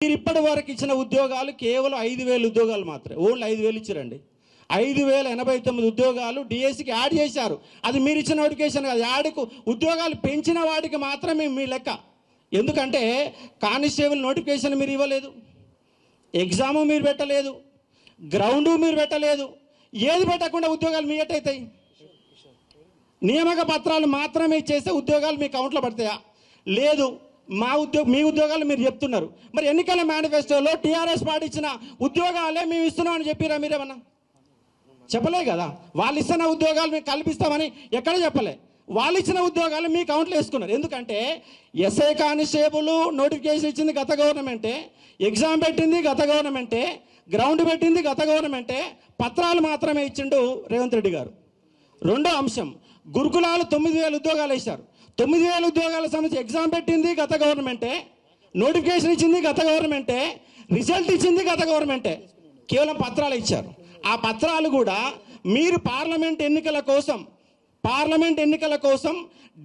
మీరు ఇప్పటి వరకు ఇచ్చిన ఉద్యోగాలు కేవలం 5,000 ఉద్యోగాలు మాత్రమే, ఓన్లీ 5,000 ఇచ్చారండి. 5,089 ఉద్యోగాలు డిఎస్సికి యాడ్ చేశారు. అది మీరు ఇచ్చిన నోటిఫికేషన్ కాదు. యాడ్కు ఉద్యోగాలు పెంచిన వాటికి మాత్రమే మీ లెక్క. ఎందుకంటే కానిస్టేబుల్ నోటిఫికేషన్ మీరు ఇవ్వలేదు, ఎగ్జాము మీరు పెట్టలేదు, గ్రౌండు మీరు పెట్టలేదు. ఏది పెట్టకుండా ఉద్యోగాలు మీ ఎట్టయితాయి? నియామక పత్రాలు మాత్రమే చేస్తే ఉద్యోగాలు మీ అకౌంట్లో పడతాయా? లేదు. మీ ఉద్యోగాలు మీరు చెప్తున్నారు. మరి ఎన్నికల మేనిఫెస్టోలో టీఆర్ఎస్ పార్టీ ఇచ్చిన ఉద్యోగాలే మేము ఇస్తున్నామని చెప్పిరా? మీరేమన్నా చెప్పలే కదా. వాళ్ళు ఇస్తున్న ఉద్యోగాలు మీకు కల్పిస్తామని ఎక్కడ చెప్పలే. వాళ్ళు ఇచ్చిన ఉద్యోగాలు మీ అకౌంట్లో వేసుకున్నారు. ఎందుకంటే ఎస్ఐ కానిస్టేబుల్ నోటిఫికేషన్ ఇచ్చింది గత గవర్నమెంటే, ఎగ్జామ్ పెట్టింది గత గవర్నమెంటే, గ్రౌండ్ పెట్టింది గత గవర్నమెంటే, పత్రాలు మాత్రమే ఇచ్చిండు రేవంత్ రెడ్డి గారు. రెండో అంశం, గురుకులాలు 9,000 ఉద్యోగాలు వేశారు. 9,000 ఉద్యోగాల సంబంధించి ఎగ్జామ్ పెట్టింది గత గవర్నమెంటే, నోటిఫికేషన్ ఇచ్చింది గత గవర్నమెంటే, రిజల్ట్ ఇచ్చింది గత గవర్నమెంటే. కేవలం పత్రాలు ఇచ్చారు. ఆ పత్రాలు కూడా మీరు పార్లమెంట్ ఎన్నికల కోసం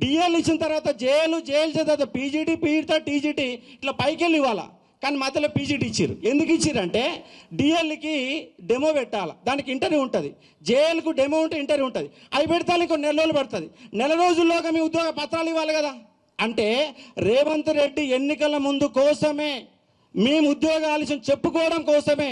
డిఎల్ ఇచ్చిన తర్వాత జేఎల్ తర్వాత పీజీటీ తర్వాత టీజీటీ ఇట్లా పైకి వెళ్ళి ఇవ్వాలా. కానీ మధ్యలో పీజీటీ ఇచ్చారు. ఎందుకు ఇచ్చారంటే డిఎల్కి డెమో పెట్టాలి, దానికి ఇంటర్వ్యూ ఉంటుంది. జేఎల్కు డెమో ఉంటే ఇంటర్వ్యూ ఉంటుంది. అవి పెడతాను ఇంకో 4 రోజులు పడుతుంది. 4 రోజుల్లోగా మీ ఉద్యోగ పత్రాలు ఇవ్వాలి కదా. అంటే రేవంత్ రెడ్డి ఎన్నికల ముందు కోసమే, మేము ఉద్యోగాలు చెప్పుకోవడం కోసమే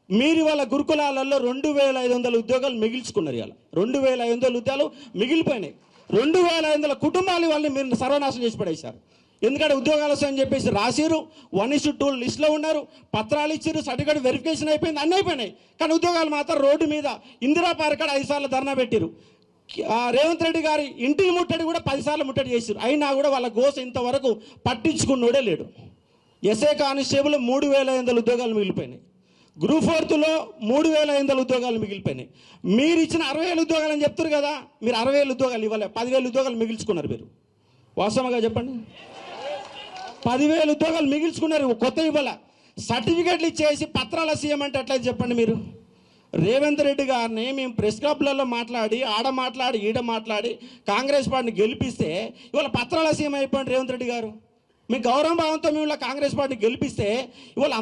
మీరు వాళ్ళ గురుకులాలలో 2,500 ఉద్యోగాలు మిగిల్చుకున్నారు. ఇలా 2,500 ఉద్యోగాలు మిగిలిపోయినాయి. 2,500 కుటుంబాలు వాళ్ళని మీరు సర్వనాశనం చేసి పడేశారు. ఎందుకంటే ఉద్యోగాలు వస్తాయని చెప్పేసి రాసిరు, 1:2 లిస్టులో ఉన్నారు, పత్రాలు ఇచ్చారు, సర్టిఫికేట్ వెరిఫికేషన్ అయిపోయింది, అన్నీ అయిపోయినాయి. కానీ ఉద్యోగాలు మాత్రం రోడ్డు మీద ఇందిరా పార్క్ కాడ 5 సార్లు ధర్నా పెట్టిరు. రేవంత్ రెడ్డి గారి ఇంటిని ముట్టడి కూడా 10 సార్లు ముట్టడి చేశారు. అయినా కూడా వాళ్ళ గోస ఇంతవరకు పట్టించుకున్నోడే లేడు. ఎస్ఐ కానిస్టేబుల్ 3,500 ఉద్యోగాలు మిగిలిపోయినాయి. గ్రూప్ 4లో 3,500 ఉద్యోగాలు మిగిలిపోయినాయి. మీరు ఇచ్చిన 60,000 ఉద్యోగాలు అని చెప్తారు కదా. మీరు 60,000 ఉద్యోగాలు ఇవ్వలే, 10,000 ఉద్యోగాలు మిగిల్చుకున్నారు. మీరు వాస్తవంగా చెప్పండి. 10,000 ఉద్యోగాలు మిగిల్చుకున్నారు, కొత్త ఇవ్వాల. సర్టిఫికెట్లు ఇచ్చేసి పత్రాల సీఎం అంటే ఎట్లా చెప్పండి మీరు? రేవంత్ రెడ్డి గారిని మేము ప్రెస్ క్లబ్లలో మాట్లాడి ఈడ మాట్లాడి కాంగ్రెస్ పార్టీని గెలిపిస్తే ఇవాళ పత్రాల సీఎం అయిపోయింది రేవంత్ రెడ్డి గారు. మీ గౌరవ భావంతో మేము కాంగ్రెస్ పార్టీని గెలిపిస్తే ఇవాళ